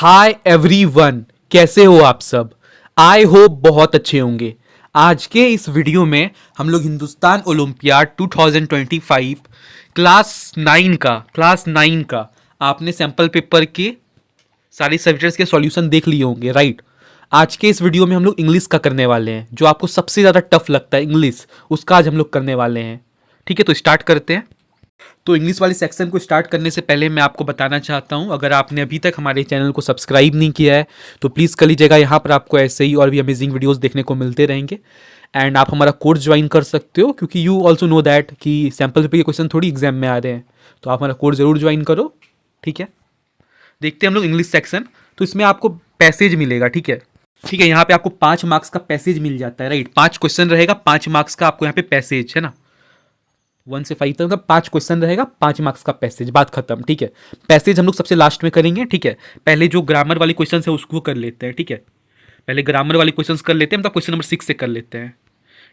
Hi everyone, कैसे हो आप सब। आई होप बहुत अच्छे होंगे। आज के इस वीडियो में हम लोग हिंदुस्तान ओलंपियाड 2025 क्लास 9 का आपने सैंपल पेपर के सारे सब्जेक्ट्स के सॉल्यूशन देख लिए होंगे, राइट। आज के इस वीडियो में हम लोग इंग्लिश का करने वाले हैं, जो आपको सबसे ज़्यादा टफ लगता है इंग्लिश, उसका आज हम लोग करने वाले हैं। ठीक है, तो स्टार्ट करते हैं। तो इंग्लिश वाले सेक्शन को स्टार्ट करने से पहले मैं आपको बताना चाहता हूं, अगर आपने अभी तक हमारे चैनल को सब्सक्राइब नहीं किया है तो प्लीज़ कर लीजिएगा। यहाँ पर आपको ऐसे ही और भी अमेजिंग वीडियोस देखने को मिलते रहेंगे। एंड आप हमारा कोर्स ज्वाइन कर सकते हो, क्योंकि यू ऑल्सो नो दैट कि सैम्पल पेपर के क्वेश्चन थोड़ी एग्जाम में आ रहे हैं, तो आप हमारा कोर्स ज़रूर ज्वाइन करो। ठीक है, देखते हैं हम लोग इंग्लिश सेक्शन। तो इसमें आपको पैसेज मिलेगा, ठीक है। ठीक है, यहाँ पे आपको 5 मार्क्स का पैसेज मिल जाता है, राइट। 5 क्वेश्चन रहेगा, 5 मार्क्स का आपको यहाँ पे पैसेज है ना। 1 से 5 तक मतलब 5 क्वेश्चन रहेगा, 5 मार्क्स का पैसेज, बात खत्म। ठीक है, पैसेज हम लोग सबसे लास्ट में करेंगे। ठीक है, पहले जो ग्रामर वाली क्वेश्चन है उसको कर लेते हैं। ठीक है, पहले ग्रामर वाली क्वेश्चन कर लेते हैं, मतलब क्वेश्चन नंबर 6 से कर लेते हैं।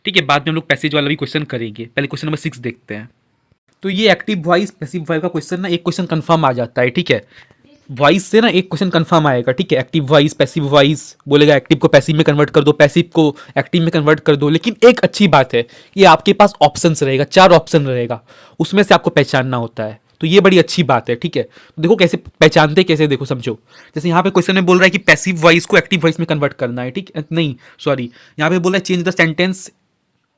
ठीक है, बाद में हम लोग पैसेज वाला भी क्वेश्चन करेंगे। पहले क्वेश्चन नंबर 6 देखते हैं। तो ये एक्टिव वॉइस पैसिव वॉइस का क्वेश्चन ना, एक क्वेश्चन कंफर्म आ जाता है। ठीक है, वॉइस से ना एक क्वेश्चन कंफर्म आएगा। ठीक है, एक्टिव वॉइस पैसिव वॉइस बोलेगा, एक्टिव को पैसिव में कन्वर्ट कर दो, पैसिव को एक्टिव में कन्वर्ट कर दो। लेकिन एक अच्छी बात है कि आपके पास ऑप्शंस रहेगा, 4 ऑप्शन रहेगा, उसमें से आपको पहचानना होता है। तो ये बड़ी अच्छी बात है। ठीक है, तो देखो कैसे पहचानते, कैसे देखो समझो। जैसे यहाँ पे क्वेश्चन में बोल रहा है कि पैसिव वॉइस को एक्टिव वॉइस में कन्वर्ट करना है। ठीक है, नहीं सॉरी, यहाँ पे बोल रहा है change the sentence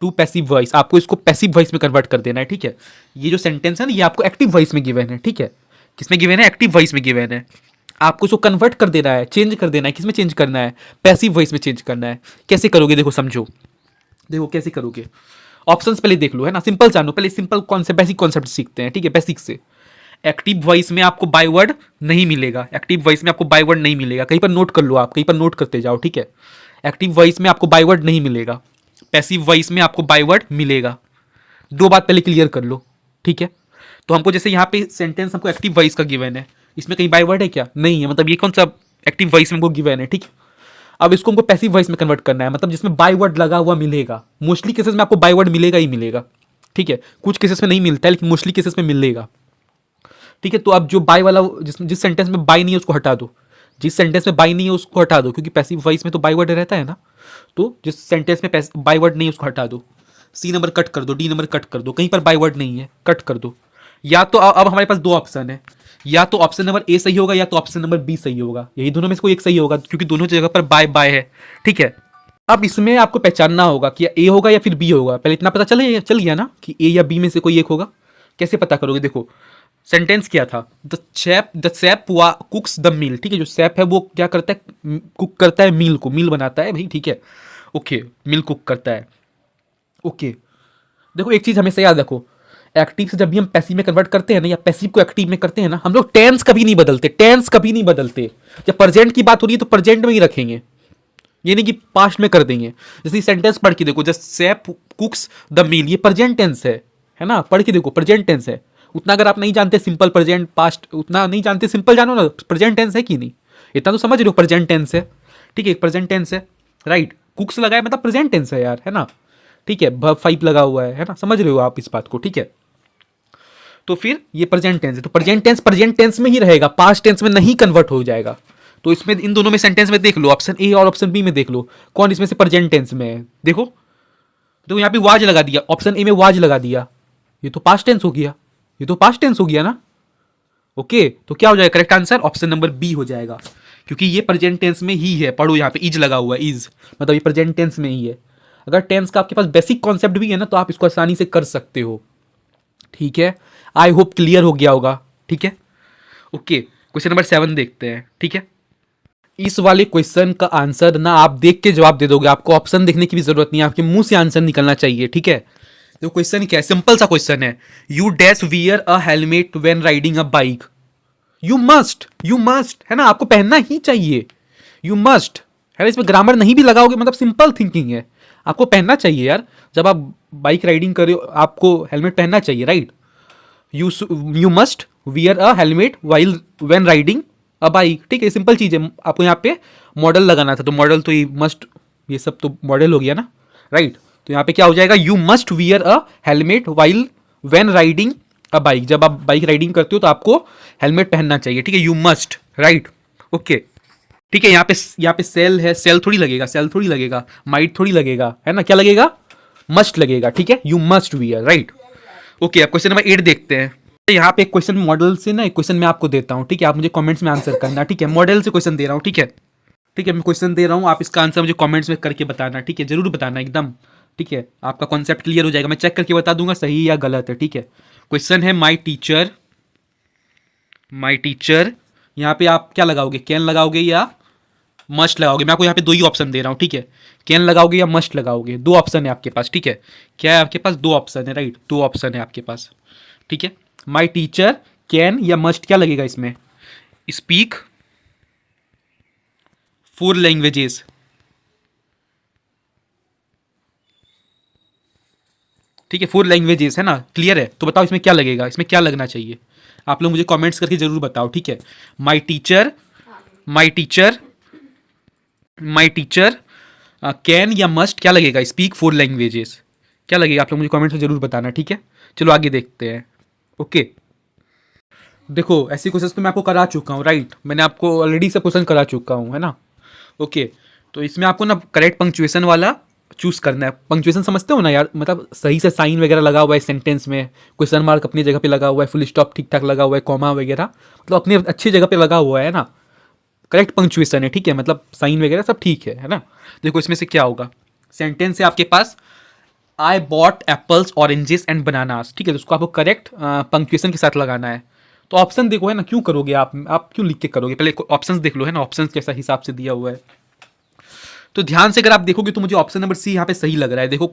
to passive voice, आपको इसको पैसिव वॉइस में कन्वर्ट कर देना है। ठीक है, ये जो सेंटेंस है ना, ये आपको एक्टिव वॉइस में गिवन है। ठीक है, किसमें गिवन है? एक्टिव वॉइस में गिवन है। आपको इसको कन्वर्ट कर देना है, चेंज कर देना है। किसमें चेंज करना है? पैसिव वॉइस में चेंज करना है। कैसे करोगे देखो समझो, देखो कैसे करोगे। ऑप्शंस पहले देख लो, है ना। सिंपल जानो, पहले सिंपल कॉन्सेप्ट, बेसिक कॉन्सेप्ट सीखते हैं। ठीक है, बेसिक से। एक्टिव वॉइस में आपको बाय वर्ड नहीं मिलेगा, एक्टिव वॉइस में आपको बाय वर्ड नहीं मिलेगा। कहीं पर नोट कर लो, आप कहीं पर नोट करते जाओ। ठीक है, एक्टिव वॉइस में आपको बाय वर्ड नहीं मिलेगा, पैसिव वॉइस में आपको बाय वर्ड मिलेगा। 2 बात पहले क्लियर कर लो। ठीक है, तो हमको जैसे यहाँ पे सेंटेंस हमको एक्टिव वॉइस का गिवन है, इसमें कहीं बाय वर्ड है क्या? नहीं है, मतलब ये कौन सा एक्टिव वॉइस में हमको गिवन है। ठीक है, अब इसको हमको पैसिव वॉइस में कन्वर्ट करना है, मतलब जिसमें बाय वर्ड लगा हुआ मिलेगा। मोस्टली केसेस में आपको बाय वर्ड मिलेगा ही मिलेगा। ठीक है, कुछ केसेस में नहीं मिलता है, लेकिन मोस्टली केसेस में मिलेगा। ठीक है, तो अब जो बाय वाला, जिस सेंटेंस में बाय नहीं है उसको हटा दो, जिस सेंटेंस में बाय नहीं है उसको हटा दो, क्योंकि पैसिव वॉइस में तो बाय वर्ड रहता है ना। तो जिस सेंटेंस में बाय वर्ड नहीं है उसको हटा दो। सी नंबर कट कर दो, डी नंबर कट कर दो, कहीं पर बाय वर्ड नहीं है, कट कर दो। या तो अब हमारे पास 2 ऑप्शन है, या तो ऑप्शन नंबर ए सही होगा या तो ऑप्शन नंबर बी सही होगा। यही दोनों में से कोई एक सही होगा, क्योंकि दोनों जगह पर बाय बाय है। ठीक है, अब इसमें आपको पहचानना होगा कि ए होगा या फिर बी होगा। पहले इतना पता चल गया ना कि ए या बी में से कोई एक होगा। कैसे पता करोगे? देखो सेंटेंस क्या था, the chef cooks the meal. ठीक है, जो शेफ है वो क्या करता है? कुक करता है मील को, मील बनाता है भाई। ठीक है, ओके, मील कुक करता है। ओके, देखो एक चीज हमेशा याद रखो, एक्टिव से जब भी हम पैसिव में कन्वर्ट करते हैं ना, या पैसिव को एक्टिव में करते हैं ना, हम लोग टेंस कभी नहीं बदलते, टेंस कभी नहीं बदलते। जब प्रेजेंट की बात हो रही है तो प्रेजेंट में ही रखेंगे, ये नहीं कि पास्ट में कर देंगे। जैसे सेंटेंस पढ़ के देखो, just chef cooks the meal, ये प्रेजेंट टेंस है ना। पढ़ के देखो, प्रेजेंट टेंस है। उतना अगर आप नहीं जानते सिंपल प्रेजेंट पास्ट, उतना नहीं जानते, सिंपल जानो ना प्रेजेंट टेंस है कि नहीं, इतना तो समझ रहे हो प्रेजेंट टेंस है। ठीक है, प्रेजेंट टेंस है, राइट। कुक्स लगाए मतलब प्रेजेंट टेंस है यार, है ना। ठीक है, वर्ब 5 लगा हुआ है ना, समझ रहे हो आप इस बात को। ठीक है, तो फिर ये प्रेजेंट टेंस है, तो प्रेजेंट टेंस में ही रहेगा, पास्ट टेंस में नहीं कन्वर्ट हो जाएगा। तो इसमें इन दोनों में सेंटेंस में देख लो, ऑप्शन ए और ऑप्शन बी में देख लो कौन इसमें से प्रेजेंट टेंस में है। देखो देखो यहाँ पे वाज लगा दिया, ऑप्शन ए में वाज लगा दिया, ये तो पास्ट टेंस हो गया, ये तो पास्ट टेंस हो गया ना। ओके, तो क्या हो जाएगा? Correct answer option number B हो जाएगा, क्योंकि ये प्रेजेंट टेंस में ही है। पढ़ो यहाँ पे इज लगा हुआ है, इज मतलब ये प्रेजेंट टेंस में ही है। अगर टेंस का आपके पास बेसिक कॉन्सेप्ट भी है ना, तो आप इसको आसानी से कर सकते हो। ठीक है, आई होप क्लियर हो गया होगा। ठीक है, ओके, क्वेश्चन नंबर 7 देखते हैं। ठीक है, इस वाले क्वेश्चन का आंसर ना आप देख के जवाब दे दोगे, आपको ऑप्शन देखने की भी जरूरत नहीं है, आपके मुंह से आंसर निकलना चाहिए। ठीक है, तो क्वेश्चन क्या है? सिंपल सा क्वेश्चन है, you dash wear a helmet when riding a bike. You must है ना, आपको पहनना ही चाहिए, यू मस्ट है ना। इसमें ग्रामर नहीं भी लगाओगे, मतलब सिंपल थिंकिंग है, आपको पहनना चाहिए यार। जब आप बाइक राइडिंग कर रहे हो आपको हेलमेट पहनना चाहिए, right. You must wear a helmet while when riding a bike. ठीक है, सिंपल चीज है। आपको यहाँ पे मॉडल लगाना था, तो मॉडल तो ये मस्ट, ये सब तो मॉडल हो गया ना, राइट। तो यहाँ पे क्या हो जाएगा? You must wear a helmet while when riding a bike. जब आप बाइक राइडिंग करते हो तो आपको हेलमेट पहनना चाहिए। ठीक है, यू मस्ट, राइट। ओके, ठीक है, यहाँ पे सेल है, सेल थोड़ी लगेगा, सेल थोड़ी लगेगा, माइट थोड़ी लगेगा, है ना, क्या लगेगा, मस्ट लगेगा, ठीक है, you must wear, right. Okay, अब क्वेश्चन नंबर 8 देखते हैं। यहाँ पे एक क्वेश्चन मॉडल से ना, एक क्वेश्चन मैं आपको देता हूँ, ठीक है, आप मुझे कमेंट्स में आंसर करना, ठीक है, मॉडल से क्वेश्चन दे रहा हूँ, ठीक है, ठीक है, मैं क्वेश्चन दे रहा हूँ, आप इसका आंसर मुझे कमेंट्स में करके बताना, ठीक है, जरूर बताना एकदम, ठीक है, आपका कॉन्सेप्ट क्लियर हो जाएगा, मैं चेक करके बता दूंगा सही या गलत है, ठीक है। क्वेश्चन है माई टीचर, यहाँ पे आप क्या लगाओगे, कैन लगाओगे या मस्ट लगाओगे, मैं आपको यहाँ पे दो ही ऑप्शन दे रहा हूँ, ठीक है, कैन लगाओगे या मस्ट लगाओगे, दो ऑप्शन है आपके पास, ठीक है, क्या है आपके पास, दो ऑप्शन है, राइट, दो ऑप्शन है आपके पास, ठीक है, माई टीचर, कैन या मस्ट, क्या लगेगा इसमें, स्पीक 4 लैंग्वेजेस, ठीक है, 4 लैंग्वेजेस है ना, क्लियर है, तो बताओ इसमें क्या लगेगा, इसमें क्या लगना चाहिए, आप लोग मुझे कमेंट्स करके जरूर बताओ, ठीक है, my teacher, my teacher, my teacher, can या मस्ट, क्या लगेगा, स्पीक 4 लैंग्वेजेस, क्या लगेगा, आप लोग मुझे कमेंट्स में जरूर बताना, ठीक है। चलो आगे देखते हैं। ओके, देखो ऐसे क्वेश्चन तो मैं आपको करा चुका हूँ, राइट, मैंने आपको ऑलरेडी सब क्वेश्चन करा चुका हूँ, है ना। ओके, तो इसमें आपको ना करेक्ट पंक्चुएशन वाला चूज करना है। पंक्चुएशन समझते हो ना यार, मतलब सही से साइन वगैरह लगा हुआ है सेंटेंस में, क्वेश्चन मार्क अपनी जगह पे लगा हुआ है, फुल स्टॉप ठीक ठाक लगा हुआ है, कॉमा वगैरह मतलब अपने अच्छी जगह पे लगा हुआ है ना, करेक्ट पंक्चुएशन है, ठीक है, मतलब साइन वगैरह सब ठीक है ना। देखो इसमें से क्या होगा, सेंटेंस है आपके पास, I bought apples oranges and bananas, ठीक है, तो उसको आपको करेक्ट पंक्चुएशन के साथ लगाना है। तो ऑप्शन देखो, है ना, क्यों करोगे आप क्यों लिख के करोगे, पहले ऑप्शंस देख लो, है ना, ऑप्शंस कैसा हिसाब से दिया हुआ है। तो ध्यान से अगर आप देखोगे तो मुझे ऑप्शन नंबर सी यहाँ पे सही लग रहा है। देखो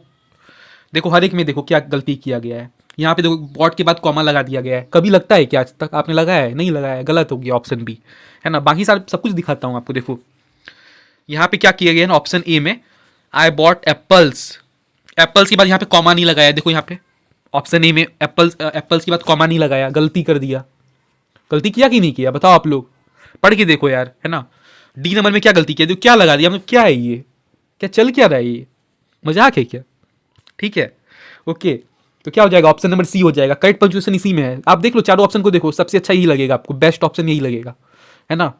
देखो हर एक में देखो क्या गलती किया गया है। यहाँ पे देखो बॉट के बाद कॉमा लगा दिया गया है, कभी लगता है क्या, आज तक आपने लगाया है, नहीं लगाया है, गलत हो गया ऑप्शन बी, है ना। बाकी सारे सब कुछ दिखाता हूँ आपको। देखो यहाँ पे क्या किया गया है ना, ऑप्शन ए में आई बॉट एप्पल्स, एप्पल्स के बाद यहाँ पे कॉमा नहीं लगाया। देखो यहाँ पे ऑप्शन ए में एप्पल्स के बाद कॉमा नहीं लगाया, गलती कर दिया। गलती किया कि नहीं किया बताओ आप लोग, पढ़ के देखो यार, है ना। डी नंबर में क्या गलती किया, देखो क्या लगा दिया, मतलब क्या है ये, क्या चल क्या रहा है ये, मजाक है क्या, ठीक है। ओके, तो क्या हो जाएगा, ऑप्शन नंबर सी हो जाएगा। करेक्ट पंक्चुएशन इसी में है। आप देख लो चारों ऑप्शन को, देखो सबसे अच्छा यही लगेगा आपको, बेस्ट ऑप्शन यही लगेगा, है ना।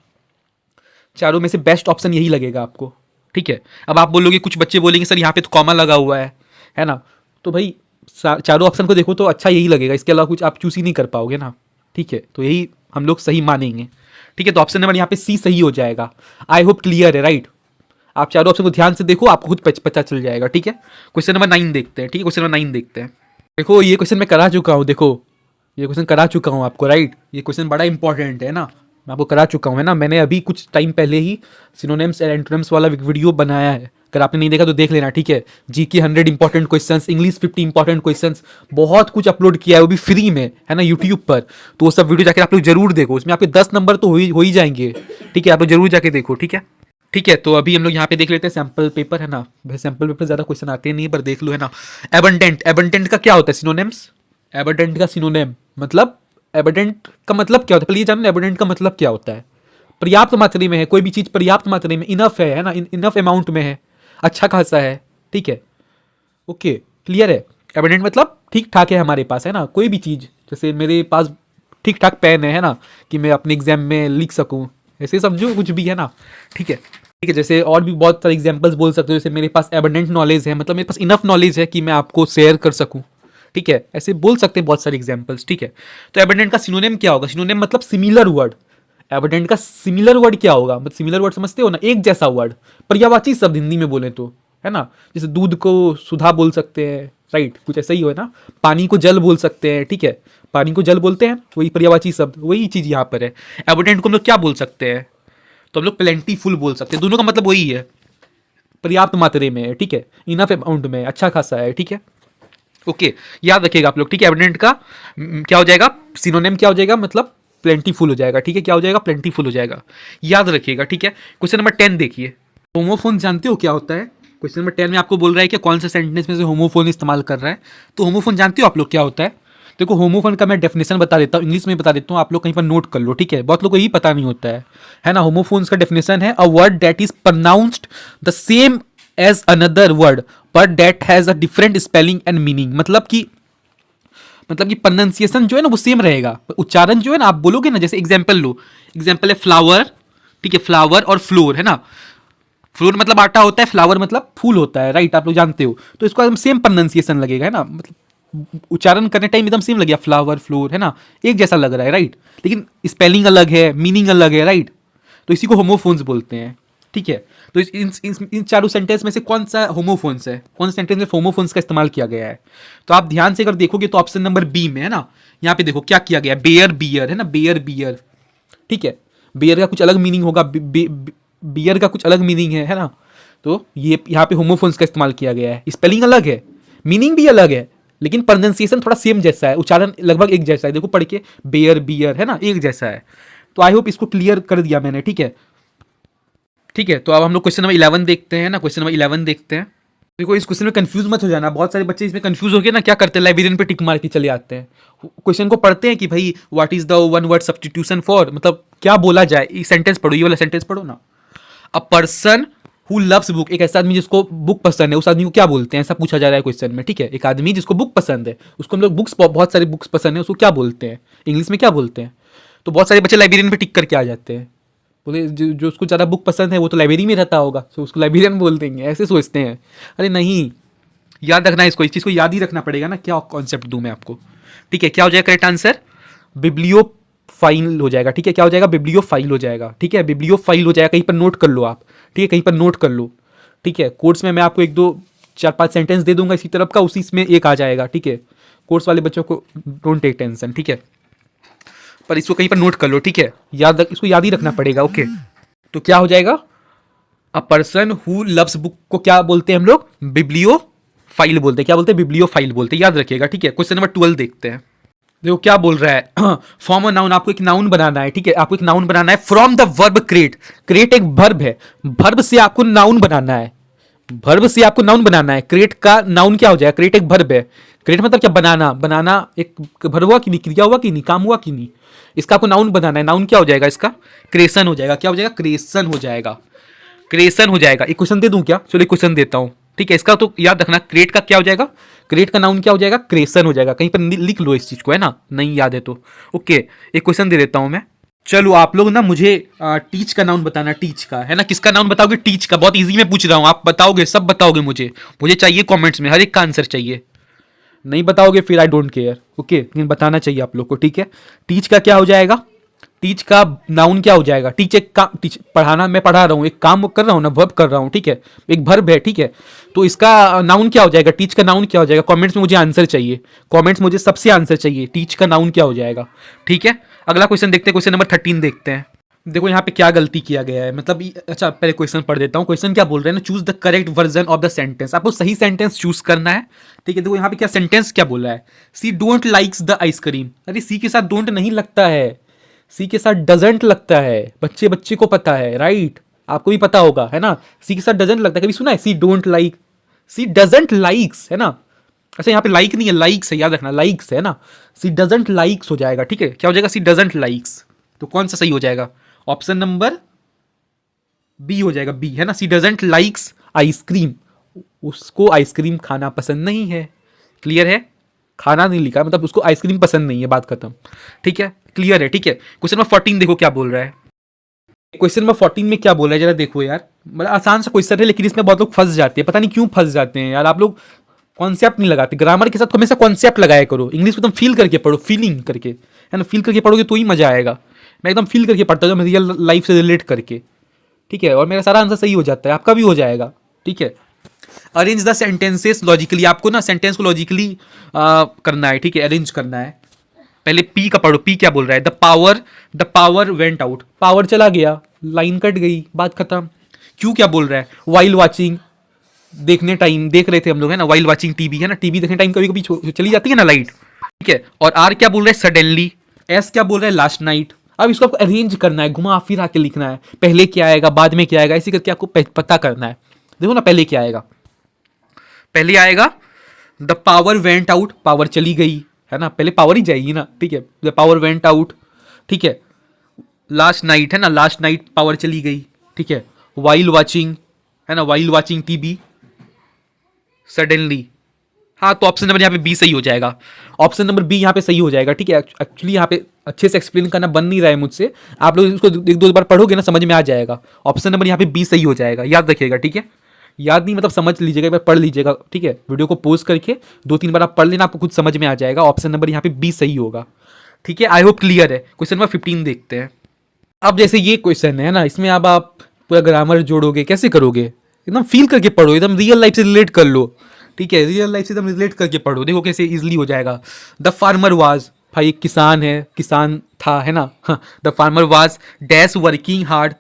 चारों में से बेस्ट ऑप्शन यही लगेगा आपको, ठीक है। अब आप बोलोगे, कुछ बच्चे बोलेंगे सर यहाँ पे तो कॉमा लगा हुआ है ना। तो भाई चारों ऑप्शन को देखो तो अच्छा यही लगेगा, इसके अलावा कुछ आप चूज ही नहीं कर पाओगे ना, ठीक है। तो यही हम लोग सही मानेंगे, ठीक है। तो ऑप्शन नंबर यहाँ पे सी सही हो जाएगा। आई होप क्लियर है, राइट। आप चारों ऑप्शन को ध्यान से देखो, आपको खुद पता चल जाएगा, ठीक है। क्वेश्चन नंबर 9 देखते हैं, ठीक है, क्वेश्चन नंबर 9 देखते हैं। देखो ये क्वेश्चन मैं करा चुका हूँ, देखो ये क्वेश्चन करा चुका हूँ आपको, राइट। ये क्वेश्चन बड़ा इंपॉर्टेंट है ना, मैं आपको करा चुका हूँ, है ना। मैंने अभी कुछ टाइम पहले ही सिनोनिम्स एंड एंटोनिम्स वाला वीडियो बनाया है, अगर आपने नहीं देखा तो देख लेना, ठीक है। जी के 100 important questions, English 50 important questions, बहुत कुछ अपलोड किया है, वो भी फ्री में, है ना, यूट्यूब पर। तो वो सब वीडियो जाकर आप लोग जरूर देखो, उसमें आपके 10 नंबर तो हो ही जाएंगे, ठीक है। आप लोग जरूर जाके देखो, ठीक है, ठीक है। तो अभी हम लोग यहाँ पे देख लेते हैं सैम्पल पेपर, है ना। भाई सैम्पल पेपर ज़्यादा क्वेश्चन आते नहीं, पर देख लो, है ना। एबंडेंट, एबंडेंट का क्या होता है, सिनोनिम्स। एबंडेंट का सिनोनिम मतलब, एबंडेंट का मतलब क्या होता है, पहले ये जानना एबंडेंट का मतलब क्या होता है। पर्याप्त मात्रा में है, कोई भी चीज़ पर्याप्त मात्रा में, इनफ है ना, इनफ अमाउंट में है, अच्छा खासा है, ठीक है। ओके, क्लियर है। एबंडेंट मतलब ठीक ठाक है हमारे पास, है ना। कोई भी चीज़, जैसे मेरे पास ठीक ठाक पेन है ना, कि मैं अपने एग्जाम में लिख सकूँ, ऐसे समझो कुछ भी, है ना, ठीक है, ठीक है। जैसे और भी बहुत सारे एग्जांपल्स बोल सकते हो, जैसे मेरे पास एबंडेंट नॉलेज है, मतलब मेरे पास इनफ नॉलेज है कि मैं आपको शेयर कर सकूं, ठीक है। ऐसे बोल सकते हैं बहुत सारे एग्जांपल्स, ठीक है। तो एबंडेंट का सिनोनिम क्या होगा, सिनोनिम मतलब सिमिलर वर्ड। एबंडेंट का सिमिलर वर्ड क्या होगा, मतलब सिमिलर वर्ड समझते हो ना, एक जैसा वर्ड, पर्यायवाची शब्द हिंदी में बोले तो, है ना। जैसे दूध को सुधा बोल सकते हैं, राइट, कुछ ऐसा ही हो, है ना। पानी को जल बोल सकते हैं, ठीक है, पानी को जल बोलते हैं, वही पर्यायवाची शब्द, वही चीज़ यहाँ पर है। एबंडेंट को हम लोग क्या बोल सकते हैं, तो हम लोग प्लेंटीफुल बोल सकते हैं। दोनों का मतलब वही है, पर्याप्त मात्रा में है, ठीक है, इनफ अमाउंट में, अच्छा खासा है, ठीक है। ओके, याद रखिएगा आप लोग, ठीक है। एबंडेंट का क्या हो जाएगा, सिनोनिम क्या हो जाएगा, मतलब प्लेंटीफुल हो जाएगा, ठीक है। क्या हो जाएगा, प्लेंटीफुल हो जाएगा, याद रखिएगा, ठीक है। क्वेश्चन नंबर 10 देखिए, होमोफोन जानते हो क्या होता है। क्वेश्चन नंबर 10 में आपको बोल रहा है कि कौन सा सेंटेंस में से होमोफोन इस्तेमाल कर रहा है। तो होमोफोन जानते हो आप लोग क्या होता है। देखो होमोफोन का मैं डेफिनेशन बता देता हूँ, इंग्लिश में बता देता हूँ, आप लोग कहीं पर नोट कर लो, ठीक है। बहुत लोगों को यही पता नहीं होता है ना। होमोफोन्स का डेफिनेशन है, a word that is pronounced the same as another word but that has a different spelling and meaning. मतलब कि प्रोनाउंसिएशन जो है ना वो सेम रहेगा, उच्चारण जो है ना, आप बोलोगे ना, जैसे एग्जाम्पल लो, एग्जाम्पल है फ्लावर, ठीक है, फ्लावर और फ्लोर है ना, फ्लोर मतलब आटा होता है, फ्लावर मतलब फूल होता है, राइट, आप लोग जानते हो। तो इसको एकदम सेम प्रोनाउंसिएशन लगेगा, है ना, मतलब उच्चारण करने टाइम एकदम सेम लगेगा, फ्लावर फ्लोर, है ना, एक जैसा लग रहा है, राइट, लेकिन स्पेलिंग अलग है, मीनिंग अलग है, राइट। तो इसी को होमोफोन्स बोलते हैं, ठीक है। तो इन चारों सेंटेंस में से कौन सा होमोफोन्स है, कौन सा सेंटेंस में होमोफोन्स का इस्तेमाल किया गया है? तो आप ध्यान से अगर देखोगे तो ऑप्शन नंबर बी में है ना, यहाँ पे देखो क्या किया गया है, बेयर बियर, है ना, बेयर बियर, ठीक है। बियर का कुछ अलग मीनिंग होगा, बियर का कुछ अलग मीनिंग है ना। तो ये यहाँ पे होमोफोन्स का इस्तेमाल किया गया है, स्पेलिंग अलग है, मीनिंग भी अलग है, लेकिन प्रोनाउंसिएशन थोड़ा सेम जैसा है, उच्चारण लगभग एक जैसा है, देखो पढ़ के, बेयर बियर, है ना, एक जैसा है। तो आई होप इसको क्लियर कर दिया मैंने, ठीक है। ठीक है, तो अब हम लोग क्वेश्चन नंबर 11 देखते हैं ना, क्वेश्चन नंबर 11 देखते हैं। देखो इस क्वेश्चन में कंफ्यूज मत हो जाना, बहुत सारे बच्चे इसमें कंफ्यूज होकर ना क्या करते हैं, लाइब्रेरियन पे टिक मार के चले आते हैं, क्वेश्चन को पढ़ते हैं कि भाई what is the one word substitution for, मतलब क्या बोला जाए, ये सेंटेंस पढ़ो, ये वाला सेंटेंस पढ़ो ना। A person who loves book, एक ऐसा आदमी जिसको बुक पसंद है, उस आदमी को क्या बोलते हैं, ऐसा पूछा जा रहा है क्वेश्चन में, ठीक है। एक आदमी जिसको बुक पसंद है, उसको हम लोग बुक्स, बहुत सारी बुक्स पसंद है, उसको क्या बोलते हैं, इंग्लिश में क्या बोलते हैं? तो बहुत सारे बच्चे लाइब्रेरियन पे टिक करके आ जाते हैं, बोले जो उसको ज़्यादा बुक पसंद है वो तो लाइब्रेरी में रहता होगा, तो उसको लाइब्रेरियन बोल देंगे, ऐसे सोचते हैं। अरे नहीं, याद रखना है इसको, इस चीज़ को याद ही रखना पड़ेगा ना, क्या कॉन्सेप्ट दूं मैं आपको, ठीक है। क्या हो जाएगा करेक्ट आंसर? बिब्लियोफाइल हो जाएगा, ठीक है। क्या हो जाएगा? बिब्लियोफाइल हो जाएगा, ठीक है, बिब्लियोफाइल हो जाएगा, कहीं पर नोट कर लो आप, ठीक है, कहीं पर नोट कर लो, ठीक है। कोर्स में मैं आपको 1 2 4 5 सेंटेंस दे दूंगा इसी तरफ का, उसी में एक आ जाएगा, ठीक है। कोर्स वाले बच्चों को डोंट टेक टेंशन, ठीक है, पर इसको कहीं पर नोट कर लो, ठीक है, इसको याद ही रखना पड़ेगा, ओके। तो क्या हो जाएगा? A person who loves book को क्या बोलते हैं हम लोग? बिब्लियो फाइल बोलते हैं, क्या बोलते हैं? बिब्लियो फाइल बोलते हैं, याद रखिएगा, ठीक है। क्वेश्चन नंबर 12 देखते हैं। देखो क्या बोल रहा है, फॉर्म अ नाउन, आपको एक नाउन बनाना है, ठीक है, आपको एक नाउन बनाना है from the verb create. Create एक वर्ब है, वर्ब से आपको नाउन बनाना है, वर्ब से आपको नाउन बनाना है। क्रिएट का नाउन क्या हो जाएगा? क्रिएट एक वर्ब है, क्रिएट मतलब क्या? बनाना, बनाना एक वर्ब हुआ कि नहीं, क्रिया हुआ कि नहीं, काम हुआ कि नहीं, इसका आपको नाउन बनाना है। नाउन क्या हो जाएगा इसका? क्रिएशन हो जाएगा। क्या हो जाएगा? क्रिएशन हो जाएगा, क्रिएशन हो जाएगा। एक क्वेश्चन दे दूं क्या? चलो एक क्वेश्चन देता हूं, ठीक है। इसका तो याद रखना, क्रिएट का क्या हो जाएगा? क्रिएट का नाउन क्या हो जाएगा? क्रिएशन हो जाएगा। कहीं पर लिख लो इस चीज को, है ना, नहीं याद है तो ओके। एक क्वेश्चन दे देता हूं मैं, चलो आप लोग ना मुझे टीच का नाउन बताना, टीच का, है ना, किसका नाउन बताओगे? टीच का, बहुत इजी में पूछ रहा हूं, आप बताओगे, सब बताओगे, मुझे चाहिए कमेंट्स में, हर एक का आंसर चाहिए। नहीं बताओगे फिर आई डोंट केयर, ओके, लेकिन बताना चाहिए आप लोग को, ठीक है। टीच का क्या हो जाएगा? टीच का नाउन क्या हो जाएगा? टीच एक काम, टीच पढ़ाना, मैं पढ़ा रहा हूँ, एक काम कर रहा हूँ ना, वर्ब कर रहा हूँ, ठीक है, एक वर्ब है, ठीक है। तो इसका नाउन क्या हो जाएगा? टीच का नाउन क्या हो जाएगा? कमेंट्स में मुझे आंसर चाहिए, कमेंट्स मुझे सबसे आंसर चाहिए, टीच का नाउन क्या हो जाएगा, ठीक है। अगला क्वेश्चन देखते हैं, क्वेश्चन नंबर 13 देखते हैं। देखो यहाँ पे क्या गलती किया गया है, मतलब अच्छा पहले क्वेश्चन पढ़ देता हूँ। क्वेश्चन क्या बोल रहे हैं ना, choose the correct version of the sentence, आपको सही सेंटेंस चूज करना है, ठीक है। देखो यहाँ पे क्या सेंटेंस क्या बोला है, she don't likes the ice cream. अरे सी के साथ डोंट नहीं लगता है, सी के साथ डजेंट लगता है, बच्चे बच्चे को पता है, राइट, आपको भी पता होगा, है ना। सी के साथ डजेंट लगता है, कभी सुना है? She don't like, she doesn't likes, है ना। अच्छा यहाँ पे लाइक नहीं है, लाइक्स है, याद रखना, लाइक्स है ना। सी डजेंट लाइक्स हो जाएगा, ठीक है। क्या हो जाएगा? सी डजेंट लाइक्स। तो कौन सा सही हो जाएगा? ऑप्शन नंबर बी हो जाएगा, बी, है ना। सी डजेंट लाइक्स आइसक्रीम, उसको आइसक्रीम खाना पसंद नहीं है, क्लियर है, खाना नहीं लिखा मतलब उसको आइसक्रीम पसंद नहीं है, बात खत्म, ठीक है, क्लियर है, ठीक है। क्वेश्चन नंबर 14 देखो क्या बोल रहा है। क्वेश्चन नंबर 14 में क्या बोल रहा है जरा देखो यार, बड़ा आसान सा क्वेश्चन है, लेकिन इसमें बहुत लोग फंस जाते हैं, पता नहीं क्यों फंस जाते हैं यार। आप लोग कॉन्सेप्ट नहीं लगाते, ग्रामर के साथ हमेशा कॉन्सेप्ट लगाया करो, इंग्लिश को एकदम फील करके पढ़ो, फीलिंग करके, है ना, फील करके पढ़ोगे तो ही मजा आएगा। मैं एकदम फील करके पढ़ता हूँ, रियल लाइफ से रिलेट करके, ठीक है, और मेरा सारा आंसर सही हो जाता है, आपका भी हो जाएगा, ठीक है। अरेंज द सेंटेंसेस लॉजिकली, आपको ना सेंटेंस को लॉजिकली करना है, ठीक है, अरेंज करना है। पहले पी का पढ़ो, पी क्या बोल रहा है? The power went out, power चला गया, लाइन कट गई, बात खत्म। क्यों क्या बोल रहा है? वाइल वाचिंग, देखने टाइम, देख रहे थे हम लोग, है ना, वाइल वाचिंग टीवी, है ना, टीवी देखने टाइम कभी कभी चली जाती है ना लाइट, ठीक है। और आर क्या बोल रहा है? सडनली। एस क्या बोल रहा है? Last night. अब इसको आपको अरेंज करना है, घुमा फिरा के लिखना है, पहले क्या आएगा, बाद में क्या आएगा, ऐसे करके आपको पता करना है। देखो ना, पहले क्या आएगा? पहले आएगा the power went out, power चली गई, है ना, पहले पावर ही जाएगी ना, ठीक है, द पावर वेंट आउट, ठीक है। लास्ट नाइट, है ना, लास्ट नाइट पावर चली गई, ठीक है। वाइल वाचिंग, है ना, वाइल वाचिंग टीवी, सडनली, हाँ, तो ऑप्शन नंबर यहाँ पे बी सही हो जाएगा। ऑप्शन नंबर बी यहाँ पे सही हो जाएगा, ठीक है। एक्चुअली यहाँ पे अच्छे से एक्सप्लेन करना बन नहीं रहा है मुझसे, आप लोग इसको एक दो बार पढ़ोगे ना समझ में आ जाएगा। ऑप्शन नंबर यहाँ पे बी सही हो जाएगा, याद रखिएगा, ठीक है। याद नहीं मतलब समझ लीजिएगा, एक बार पढ़ लीजिएगा, ठीक है। वीडियो को पोज करके 2-3 बार आप पढ़ लेना, आपको खुद समझ में आ जाएगा। ऑप्शन नंबर यहाँ पे बी सही होगा, ठीक है। आई होप क्लियर है। क्वेश्चन नंबर 15 देखते हैं। अब जैसे ये क्वेश्चन है ना, इसमें अब आप पूरा ग्रामर जोड़ोगे, कैसे करोगे? एकदम फील करके पढ़ो, एकदम रियल लाइफ से रिलेट कर लो, ठीक है। रियल लाइफ से एकदम रिलेट करके पढ़ो, देखो कैसे इजीली हो जाएगा। द फार्मर वाज, भाई एक किसान है, किसान था, है ना। The farmer was dash working hard,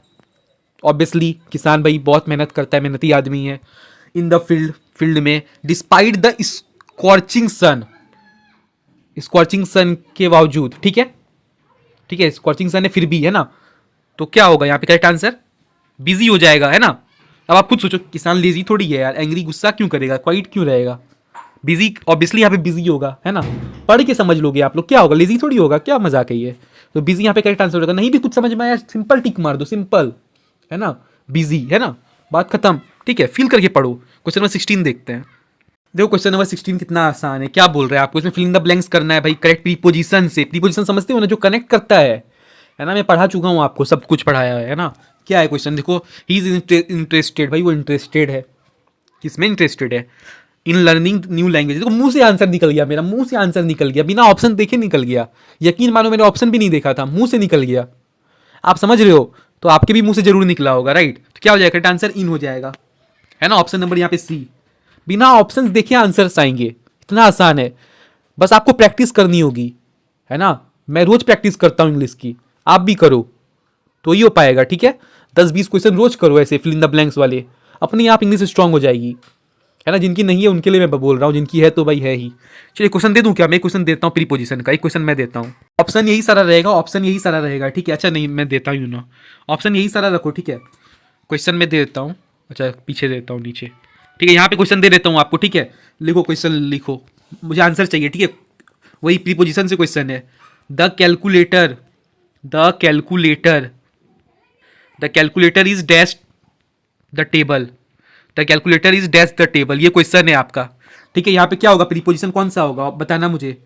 obviously किसान भाई बहुत मेहनत करता है, मेहनती आदमी है। इन द फील्ड, फील्ड में, despite the scorching sun, scorching sun के बावजूद, ठीक है, ठीक है, स्कॉर्चिंग सन है फिर भी, है ना। तो क्या होगा यहाँ पे करेक्ट आंसर? बिजी हो जाएगा, है ना। अब आप खुद सोचो, किसान लेजी थोड़ी है यार, एंग्री गुस्सा क्यों करेगा, क्वाइट क्यों रहेगा? बिजी, ऑब्वियसली यहाँ पे बिजी होगा, है ना। पढ़ के समझ लोगे आप लोग, क्या होगा, लेजी थोड़ी होगा, क्या मजाक है ये। तो बिजी यहाँ पे करेक्ट आंसर होगा। नहीं भी कुछ समझ में आया, सिंपल टिक मार दो, सिंपल, है ना। बिजी, है ना, बात खत्म, ठीक है। फील करके पढ़ो। क्वेश्चन नंबर 16 देखते हैं। देखो क्वेश्चन नंबर 16 कितना आसान है। क्या बोल रहा है आपको, इसमें फिलिंग द ब्लैंक्स करना है भाई, करेक्ट प्रीपोजिशन से। प्रीपोजिशन समझते हो ना, जो कनेक्ट करता है ना। मैं पढ़ा चुका हूँ आपको, सब कुछ पढ़ाया है ना। क्या है क्वेश्चन, देखो, ही इज इंटरेस्टेड, भाई वो इंटरेस्टेड है, किसमें इंटरेस्टेड है? In learning new language. देखो मुंह से आंसर निकल गया मेरा, मुंह से आंसर निकल गया, बिना ऑप्शन देखे निकल गया। यकीन मानो मैंने ऑप्शन भी नहीं देखा था, मुंह से निकल गया। आप समझ रहे हो, तो आपके भी मुंह से जरूर निकला होगा, राइट। तो क्या हो जाएगा, करेक्ट आंसर इन हो जाएगा, है ना। ऑप्शन नंबर यहाँ पे सी, बिना ऑप्शन देखे आंसर्स आएंगे, इतना आसान है। बस आपको प्रैक्टिस करनी होगी, है ना। मैं रोज प्रैक्टिस करता हूँ इंग्लिश की, आप भी करो तो ही हो पाएगा, ठीक है। 10-20 क्वेश्चन रोज करो ऐसे फिल इन द ब्लैंक्स वाले, अपने आप इंग्लिश स्ट्रांग हो जाएगी, है ना। जिनकी नहीं है उनके लिए मैं बोल रहा हूँ, जिनकी है तो भाई है ही। चलिए क्वेश्चन दे दूं क्या? मैं क्वेश्चन देता हूँ प्रीपोजिशन का, एक क्वेश्चन मैं देता हूँ। ऑप्शन यही सारा रहेगा, ऑप्शन यही सारा रहेगा, ठीक है। अच्छा नहीं, मैं देता हूँ ना, ऑप्शन यही सारा रखो, ठीक है। क्वेश्चन में दे देता हूँ, अच्छा पीछे देता हूँ नीचे, ठीक है। यहाँ पे क्वेश्चन दे देता हूँ आपको, ठीक है। लिखो क्वेश्चन, लिखो, मुझे आंसर चाहिए, ठीक है। वही प्रीपोजिशन से क्वेश्चन है। The calculator, the calculator, the calculator is dash the table, the calculator is dash the table, ये क्वेश्चन है आपका, ठीक है। यहाँ पे क्या होगा, प्रीपोजिशन कौन सा होगा बताना मुझे।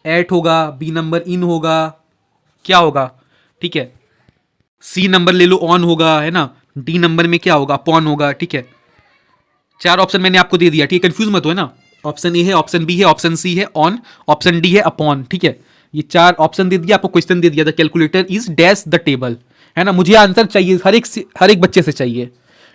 एट होगा, बी नंबर इन होगा, क्या होगा, ठीक है। सी नंबर ले लो, ऑन होगा, है ना। डी नंबर में क्या होगा, अपॉन होगा, ठीक है। 4 ऑप्शन मैंने आपको दे दिया, ठीक है। कंफ्यूज मत हो, है ना। ऑप्शन ए है, ऑप्शन बी है, ऑप्शन सी है ऑन, ऑप्शन डी है अपॉन, ठीक है। ये 4 ऑप्शन दे दिया आपको, क्वेश्चन दे दिया, the calculator is dash the table, है ना। मुझे आंसर चाहिए, हर एक बच्चे से चाहिए,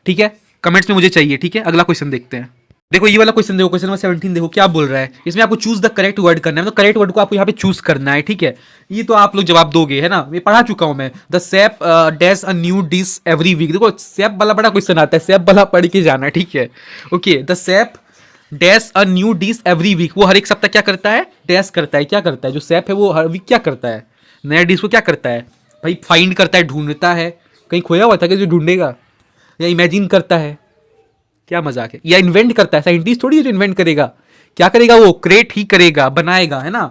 ठीक है। कमेंट्स में मुझे चाहिए, ठीक है। अगला क्वेश्चन देखते हैं। देखो ये वाला क्वेश्चन देखो, क्वेश्चन नंबर 17 देखो क्या बोल रहा है। इसमें आपको चूज द करेक्ट वर्ड करना है, मतलब करेक्ट वर्ड को आपको यहाँ पे चूज करना है, ठीक है। ये तो आप लोग जवाब दोगे, है ना, मैं पढ़ा चुका हूं मैं। The chef dash a new dish every week, देखो सेप वाला बड़ा क्वेश्चन आता है, सेप वाला पढ़ के जाना, ठीक है। Okay, the chef dash a new dish every week, वो हर एक सप्ताह क्या करता है, डैश करता है, क्या करता है, जो सेप है वो हर वीक क्या करता है, नया डिश को क्या करता है भाई, फाइंड करता है, ढूंढता है। कहीं खोया हुआ था कि जो ढूंढेगा, या इमेजिन करता है, क्या मजाक है, या इन्वेंट करता है। साइंटिस्ट थोड़ी है जो इन्वेंट करेगा, क्या करेगा वो, क्रिएट ही करेगा, बनाएगा, है ना।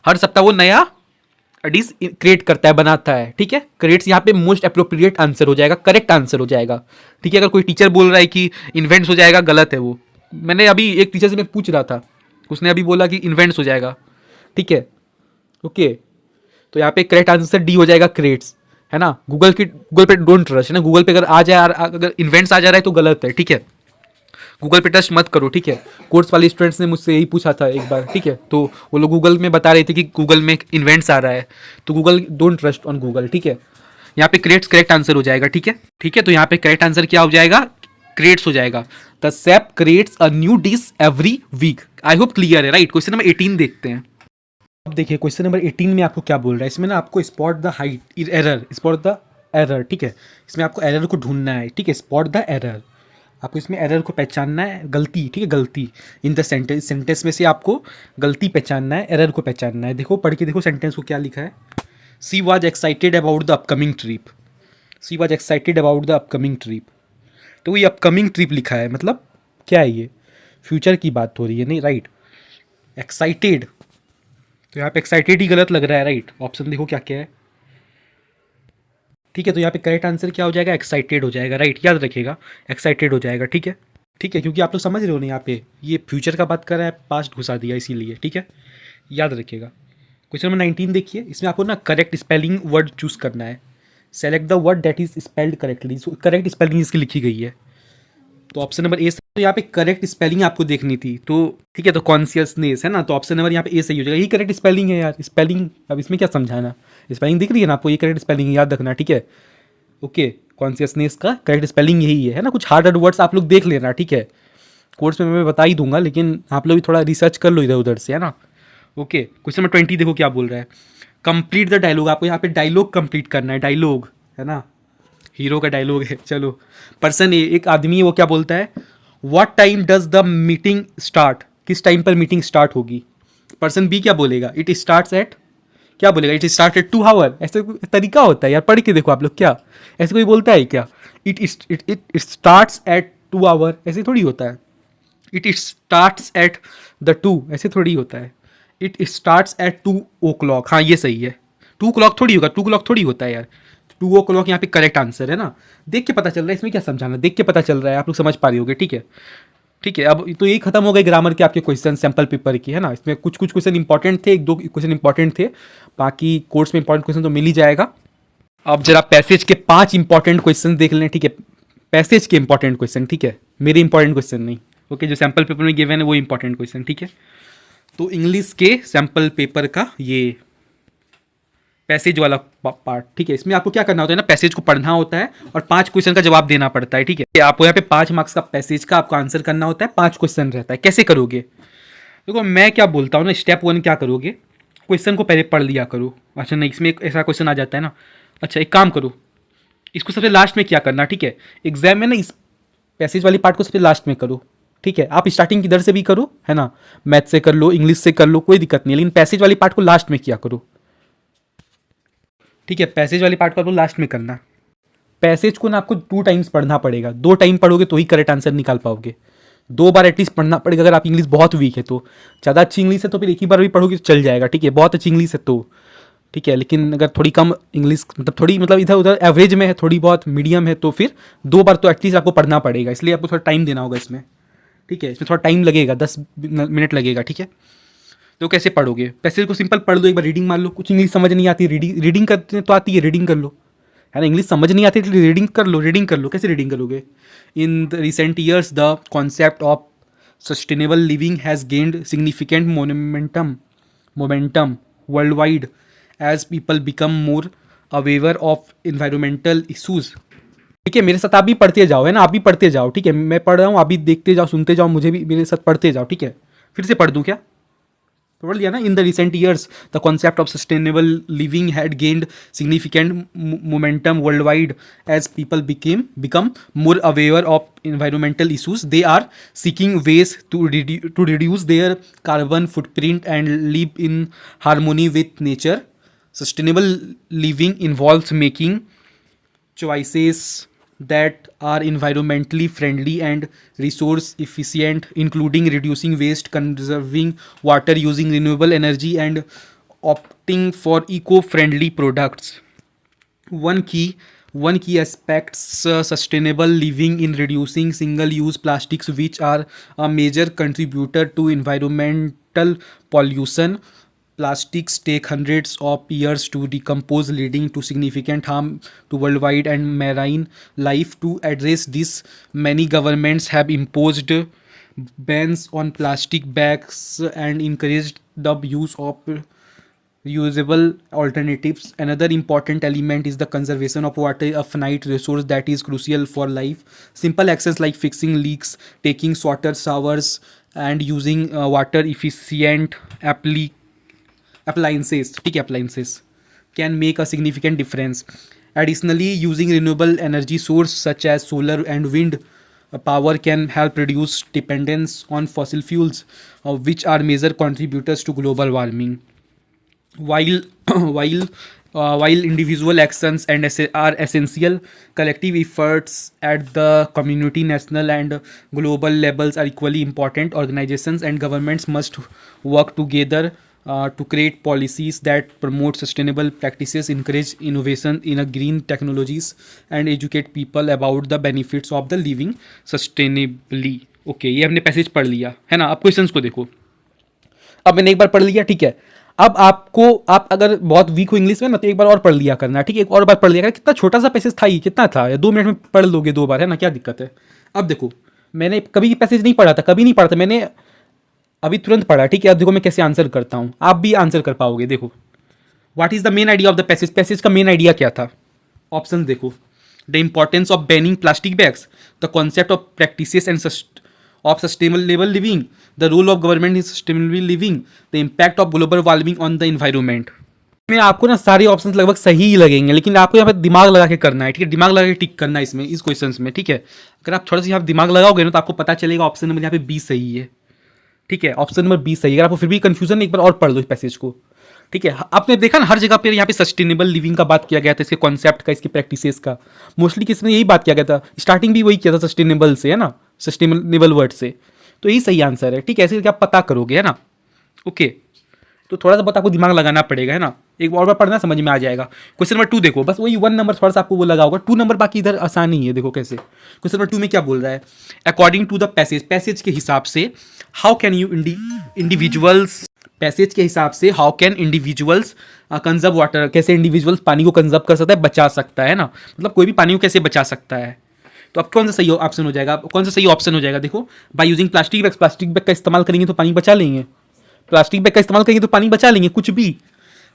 हर सप्ताह वो नया डिश क्रिएट करता है, बनाता है, ठीक है। क्रिएट्स यहाँ पे मोस्ट अप्रोप्रिएट आंसर हो जाएगा, करेक्ट आंसर हो जाएगा, ठीक है। अगर कोई टीचर बोल रहा है कि इन्वेंट्स हो जाएगा, गलत है वो। मैंने अभी एक टीचर से मैं पूछ रहा था, उसने अभी बोला कि इन्वेंट्स हो जाएगा, ठीक है। ओके, तो यहाँ पे करेक्ट आंसर डी हो जाएगा, क्रिएट्स, है ना। गूगल पे डोंट ट्रस्ट, है ना। गूगल पे अगर आ जाए, अगर इन्वेंट्स आ जा रहा है तो गलत है, ठीक है। गूगल पे ट्रस्ट मत करो, ठीक है। कोर्स वाले स्टूडेंट्स ने मुझसे यही पूछा था एक बार, ठीक है। तो वो लोग गूगल में बता रहे थे कि गूगल में इन्वेंट्स आ रहा है, तो Google don't trust on Google, ठीक है। यहाँ पे क्रिएट्स करेक्ट आंसर हो जाएगा, ठीक है, ठीक है। तो यहाँ पे करेक्ट आंसर क्या हो जाएगा, क्रिएट्स हो जाएगा। The chef creates a new dish every week. I hope clear है, राइट। क्वेश्चन नंबर 18 देखते हैं। अब देखिए क्वेश्चन नंबर 18 में आपको क्या बोल रहा है। इसमें ना आपको spot the height error, spot the error, ठीक है। इसमें आपको एरर को ढूंढना है, ठीक है। स्पॉट द एरर, आपको इसमें एरर को पहचानना है, गलती, ठीक है, गलती इन द सेंटेंस, सेंटेंस में से आपको गलती पहचानना है, एरर को पहचानना है। देखो पढ़ के देखो सेंटेंस को क्या लिखा है। She was excited about the upcoming trip, she was excited about the upcoming trip. तो ये अपकमिंग ट्रिप लिखा है, मतलब क्या है, ये फ्यूचर की बात हो रही है, नहीं, राइट। एक्साइटेड, तो यहाँ पे एक्साइटेड ही गलत लग रहा है, राइट। ऑप्शन देखो क्या क्या है, ठीक है। तो यहाँ पे करेक्ट आंसर क्या हो जाएगा, एक्साइटेड हो जाएगा, राइट। याद रखिएगा, एक्साइटेड हो जाएगा, ठीक है। ठीक है, क्योंकि आप लोग समझ रहे हो ना, यहाँ पे ये फ्यूचर का बात कर रहा है, पास्ट घुसा दिया इसीलिए। ठीक है, याद रखिएगा। क्वेश्चन नंबर 19 देखिए, इसमें आपको ना करेक्ट स्पेलिंग वर्ड चूज करना है। Select the word that is spelled correctly, correct spelling इसकी लिखी गई है। तो ऑप्शन नंबर ए, तो यहाँ पे करेक्ट स्पेलिंग आपको देखनी थी, तो ठीक है, तो कॉन्शियसनेस है ना, तो ऑप्शन नंबर यहाँ पे ए सही हो जाएगा। यही करेक्ट स्पेलिंग है यार, स्पेलिंग अब इसमें क्या समझाना, स्पेलिंग दिख रही है ना आपको, ये करेक्ट स्पेलिंग याद रखना। ठीक है, ओके, कॉन्शियसनेस का करेक्ट स्पेलिंग यही है ना। कुछ हार्ड हार्ड वर्ड्स आप लोग देख लेना, ठीक है, कोर्स में मैं बता ही दूंगा, लेकिन आप लोग भी थोड़ा रिसर्च कर लो इधर उधर से, है ना। ओके, क्वेश्चन नंबर 20 देखो क्या बोल रहा है। कंप्लीट द डायलॉग, आपको यहाँ पे डायलॉग कंप्लीट करना है, डायलॉग है ना, हीरो का डायलॉग है। चलो, पर्सन ए, एक आदमी है, वो क्या बोलता है, what time does the meeting start, किस टाइम पर मीटिंग स्टार्ट होगी। पर्सन बी क्या बोलेगा, इट स्टार्ट्स एट, क्या बोलेगा, इट स्टार्ट एट 2 आवर। ऐसे कोई तरीका होता है यार, पढ़ के देखो आप लोग, क्या ऐसे कोई बोलता है क्या, इट स्टार्ट्स एट 2 आवर, ऐसे थोड़ी होता है। इट स्टार्ट्स एट द 2, ऐसे थोड़ी होता है। इट स्टार्ट्स एट 2 o'clock, हाँ ये सही है। 2 o'clock थोड़ी होगा, 2 o'clock थोड़ी होता है यार। 2 o'clock यहाँ पे करेक्ट आंसर है ना। देख के पता चल रहा है, इसमें क्या समझाना, देख के पता चल रहा है, आप लोग समझ पा रहे होगे। ठीक है, ठीक है, अब तो यही खत्म हो गए ग्रामर के आपके क्वेश्चन सैम्पल पेपर की, है ना। इसमें कुछ कुछ क्वेश्चन इंपॉर्टेंट थे, एक दो क्वेश्चन इंपॉर्टेंट थे, बाकी कोर्स में इंपॉर्टेंट क्वेश्चन तो मिल ही जाएगा। अब जरा पैसेज के 5 इंपॉर्टेंट क्वेश्चन देख लें। ठीक है, पैसेज के इंपॉर्टेंट क्वेश्चन, ठीक है, मेरे इंपॉर्टेंट क्वेश्चन नहीं। ओके, जो सैम्पल पेपर में गिवन है वो इंपॉर्टेंट क्वेश्चन। ठीक है, तो इंग्लिश के सैम्पल पेपर का ये पैसेज वाला पार्ट, ठीक है, इसमें आपको क्या करना होता है ना, पैसेज को पढ़ना होता है और 5 क्वेश्चन का जवाब देना पड़ता है। ठीक है, आपको यहाँ पे 5 मार्क्स का पैसेज का आपको आंसर करना होता है, 5 क्वेश्चन रहता है। कैसे करोगे, देखो मैं क्या बोलता हूँ ना, स्टेप 1 क्या करोगे, क्वेश्चन को पहले पढ़ लिया करो। अच्छा नहीं, इसमें एक ऐसा क्वेश्चन आ जाता है ना, अच्छा एक काम करो, इसको सबसे लास्ट में क्या करना, ठीक है, एग्जाम में ना इस पैसेज वाली पार्ट को सबसे लास्ट में करो। ठीक है, आप स्टार्टिंग किधर से भी करो, है ना, मैथ से कर लो, इंग्लिश से कर लो, कोई दिक्कत नहीं है, लेकिन पैसेज वाली पार्ट को लास्ट में किया करो। ठीक है, पैसेज वाली पार्ट को आपको लास्ट में करना। पैसेज को ना आपको 2 टाइम्स पढ़ना पड़ेगा, 2 टाइम पढ़ोगे तो ही करेक्ट आंसर निकाल पाओगे। 2 बार एटलीस्ट पढ़ना पड़ेगा, अगर आप इंग्लिश बहुत वीक है तो। ज़्यादा अच्छी इंग्लिश है तो फिर एक ही बार भी पढ़ोगे तो चल जाएगा। ठीक है, बहुत अच्छी इंग्लिश है तो ठीक है, लेकिन अगर थोड़ी कम इंग्लिश, मतलब थोड़ी, मतलब इधर उधर एवरेज में है, थोड़ी बहुत मीडियम है, तो फिर 2 बार तो एटलीस्ट आपको पढ़ना पड़ेगा, इसलिए आपको थोड़ा टाइम देना होगा इसमें। ठीक है, इसमें थोड़ा टाइम लगेगा, 10 मिनट लगेगा। ठीक है, तो कैसे पढ़ोगे, पैसेज को सिंपल पढ़ लो, एक बार रीडिंग मार लो। कुछ इंग्लिश समझ नहीं आती, रीडिंग करते तो आती है, रीडिंग कर लो, है ना। इंग्लिश समझ नहीं आती तो रीडिंग कर लो, रीडिंग कर लो। कैसे रीडिंग करोगे, in the recent years the concept of sustainable living has gained significant momentum world wide as people become more aware of environmental issues. ठीक है, मेरे साथ आप भी पढ़ते जाओ, है ना, आप भी पढ़ते जाओ। ठीक है, मैं पढ़ रहा हूँ, आप भी देखते जाओ, सुनते जाओ, मुझे भी मेरे साथ पढ़ते जाओ। ठीक है, फिर से पढ़ दूँ क्या, पढ़ लिया ना। In the recent years the concept of sustainable living had gained significant momentum world wide as people become more aware of environmental issues. They are seeking ways to reduce their carbon footprint and live in harmony with nature. Sustainable living involves making choices that are environmentally friendly and resource efficient, including reducing waste, conserving water, using renewable energy, and opting for eco-friendly products. One key aspects sustainable living in reducing single-use plastics, which are a major contributor to environmental pollution. Plastics take hundreds of years to decompose, leading to significant harm to worldwide and marine life. To address this, many governments have imposed bans on plastic bags and encouraged the use of reusable alternatives. Another important element is the conservation of water, a finite resource that is crucial for life. Simple actions like fixing leaks, taking shorter showers, and using water efficient appliances can make a significant difference. Additionally, using renewable energy source such as solar and wind power can help reduce dependence on fossil fuels, which are major contributors to global warming. While while individual actions are essential, collective efforts at the community, national, and global levels are equally important. Organizations and governments must work together to create policies that promote sustainable practices, encourage innovation in green technologies, and educate people about the benefits of the living sustainably. Okay, ये हमने passage पढ़ लिया है ना। अब questions को देखो। अब मैंने एक बार पढ़ लिया, ठीक है। अब आपको, आप अगर बहुत वीक हो इंग्लिश में ना, तो एक बार और पढ़ लिया करना, ठीक है। एक और बार पढ़ लिया करना। कितना छोटा सा पैसेज था ये, कितना था, 2 मिनट में पढ़ लोगे 2 बार, है ना, क्या दिक्कत है। अब देखो, मैंने कभी पैसेज नहीं पढ़ा था, कभी नहीं पढ़ा था मैंने, अभी तुरंत पढ़ा, ठीक है। अब देखो मैं कैसे आंसर करता हूँ, आप भी आंसर कर पाओगे। देखो, what is the main idea of the passage, passage का मेन आइडिया क्या था। ऑप्शन देखो, the importance of banning plastic bags, the concept of practices and of sustainable living, the role of government in sustainable living, the impact of global warming on the environment। में आपको ना सारे options लगभग सही ही लगेंगे, लेकिन आपको यहाँ पे दिमाग लगा के करना है, ठीक है। दिमाग लगा के टिक करना है इसमें, इस क्वेश्चंस में, ठीक है। अगर आप थोड़ा सा यहाँ दिमाग लगाओगे ना, तो आपको पता चलेगा ऑप्शन नंबर यहाँ पे बी सही है, ठीक है। ऑप्शन नंबर बी सही है। अगर आपको फिर भी कंफ्यूजन, एक बार और पढ़ लो इस पैसेज को, ठीक है। आपने देखा ना हर जगह पे यहाँ पे सस्टेनेबल लिविंग का बात किया गया था, इसके कॉन्सेप्ट का, इसकी प्रैक्टिसेस का, मोस्टली किसने यही बात किया गया था, स्टार्टिंग भी वही किया था सस्टेनेबल से, है ना, सस्टेनेबल वर्ड से। तो यही सही आंसर है, ठीक है। ऐसे करके आप पता करोगे, है ना। ओके, तो थोड़ा सा बहुत आपको दिमाग लगाना पड़ेगा, है ना। एक और बार पढ़ना, समझ में आ जाएगा। क्वेश्चन नंबर 2 देखो, बस वही 1 नंबर थोड़ा सा आपको वो लगा होगा, 2 नंबर बाकी इधर आसान ही है। देखो कैसे, क्वेश्चन नंबर 2 में क्या बोल रहा है, according to the passage, passage के हिसाब से how can you individuals, passage के हिसाब से how can individuals conserve water, कैसे इंडिविजुअल्स पानी को कंजर्व कर सकता है, बचा सकता है ना, मतलब कोई भी पानी को कैसे बचा सकता है। तो अब कौन सा सही ऑप्शन हो जाएगा, कौन सा सही ऑप्शन हो जाएगा। देखो, by using plastic bag, plastic bag का इस्तेमाल करेंगे तो पानी बचा लेंगे, प्लास्टिक बैग का इस्तेमाल करेंगे तो पानी बचा लेंगे, कुछ भी।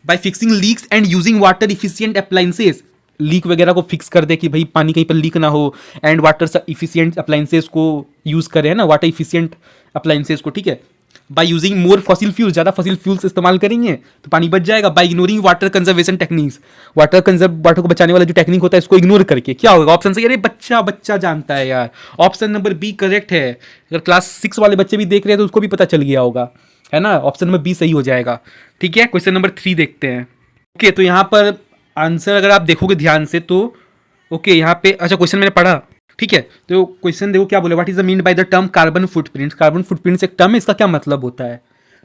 Bye fixing leaks and using water efficient appliances, leak वगैरह को फिक्स कर दे कि भाई पानी कहीं पर लीक ना हो, एंड वाटर इफिशिएंट अप्लायंसेस को यूज करें, है ना, वाटर इफिशिएंट अप्लायंसेस को, ठीक है। By using more fossil fuels, ज़्यादा फॉसिल फ्यूल्स इस्तेमाल करेंगे तो पानी बच जाएगा। By ignoring water conservation techniques, water को बचाने वाला जो टेक्निक होता है इसको इग्नोर करके, क्या होगा ऑप्शन सही। अरे बच्चा बच्चा जानता है यार, ऑप्शन नंबर बी करेक्ट है। अगर क्लास 6 वाले बच्चे भी देख रहे हैं तो उसको भी पता चल गया होगा, है ना। ऑप्शन नंबर बी सही हो जाएगा, ठीक है। क्वेश्चन नंबर 3 देखते हैं। ओके, तो यहाँ पर आंसर अगर आप देखोगे ध्यान से तो, ओके, यहाँ पे अच्छा क्वेश्चन मैंने पढ़ा, ठीक है। तो क्वेश्चन देखो क्या बोले, what is the mean by the term carbon footprint, carbon footprint एक टर्म है, इसका क्या मतलब होता है,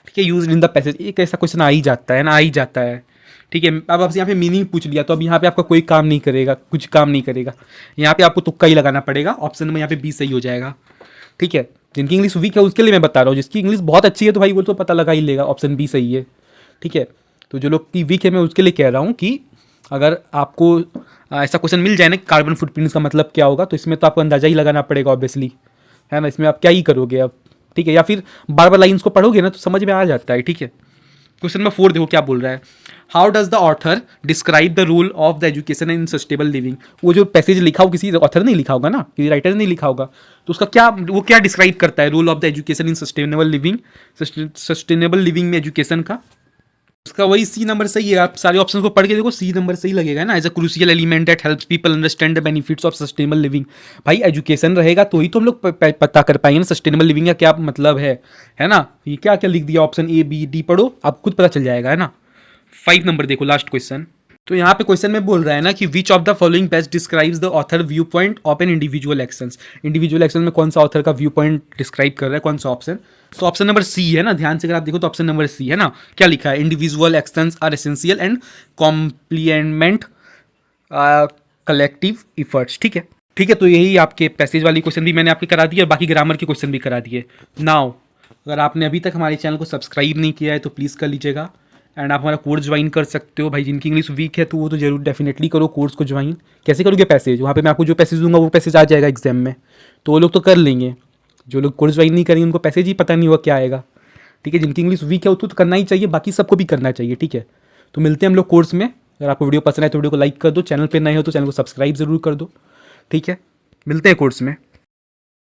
ठीक है। यूज इन द पैसेज, एक ऐसा क्वेश्चन आ ही जाता है ना, आ ही जाता है, ठीक है। अब आपसे यहाँ पे मीनिंग पूछ लिया तो अब यहाँ पे आपका कोई काम नहीं करेगा, कुछ काम नहीं करेगा, यहाँ पे आपको तुक्का ही लगाना पड़ेगा। ऑप्शन में यहाँ पे बी सही हो जाएगा, ठीक है। जिनकी इंग्लिश वीक है उसके लिए मैं बता रहा हूँ, जिसकी इंग्लिश बहुत अच्छी है तो भाई वो तो पता लगा ही लेगा, ऑप्शन बी सही है, ठीक है। तो जो लोग की वीक है मैं उसके लिए कह रहा हूँ कि अगर आपको ऐसा क्वेश्चन मिल जाए ना कार्बन फुटप्रिंट्स का मतलब क्या होगा, तो इसमें तो आपको अंदाजा ही लगाना पड़ेगा ऑब्वियसली, है ना। इसमें आप क्या ही करोगे अब, ठीक है। या फिर बार बार लाइन्स को पढ़ोगे ना तो समझ में आ जाता है, ठीक है। क्वेश्चन नंबर 4 देखो क्या बोल रहा है, how does the author describe the role of the education in sustainable living. वो जो पैसेज लिखा हो किसी ऑथर ने लिखा होगा ना, किसी राइटर ने लिखा होगा, तो उसका क्या, वो क्या डिस्क्राइब करता है role of the education in sustainable living, sustainable living में एजुकेशन का। उसका वही सी नंबर सही है। आप सारे ऑप्शन को पढ़ के देखो, सी नंबर सही लगेगा ना। As a crucial element that helps people understand the benefits of sustainable living. भाई एजुकेशन रहेगा तो ही तो हम लोग पता कर पाएंगे ना सस्टेनेबल लिविंग का क्या मतलब है ना। ये क्या क्या लिख दिया, ऑप्शन ए बी डी पढ़ो, आपको खुद पता चल जाएगा, है ना। 5 नंबर देखो, लास्ट क्वेश्चन। तो यहाँ पे क्वेश्चन में बोल रहा है ना कि which of the following best describes the author view point of an individual actions. Individual action में कौन सा ऑथर का व्यू पॉइंट डिस्क्राइब कर रहा है, कौन सा ऑप्शन। तो ऑप्शन नंबर सी है ना, ध्यान से अगर आप देखो तो ऑप्शन नंबर सी है ना। क्या लिखा है, individual actions are essential and complement collective efforts, ठीक है। ठीक है, तो यही आपके पैसेज वाली क्वेश्चन भी मैंने आपके करा दिए और बाकी ग्रामर के क्वेश्चन भी करा दिए। नाउ अगर आपने अभी तक हमारे चैनल को सब्सक्राइब नहीं किया है तो प्लीज़ कर लीजिएगा, एंड आप हमारा कोर्स ज्वाइन कर सकते हो। भाई जिनकी इंग्लिश वीक है तो वो तो जरूर डेफिनेटली करो कोर्स को ज्वाइन। कैसे करोगे, पैसेज वहाँ पे मैं आपको जो पैसेज दूंगा वो पैसेज आ जाएगा एग्जाम में, तो वो लोग तो कर लेंगे। जो लोग कोर्स ज्वाइन नहीं करेंगे उनको पैसेज ही पता नहीं होगा क्या आएगा, ठीक है। जिनकी इंग्लिश वीक है उसको तो करना ही चाहिए, बाकी सबको भी करना चाहिए, ठीक है। तो मिलते हैं हम लोग कोर्स में। अगर आपको वीडियो पसंद है तो वीडियो को लाइक कर दो, चैनल पर नए हो तो चैनल को सब्सक्राइब जरूर कर दो, ठीक है। मिलते हैं कोर्स में।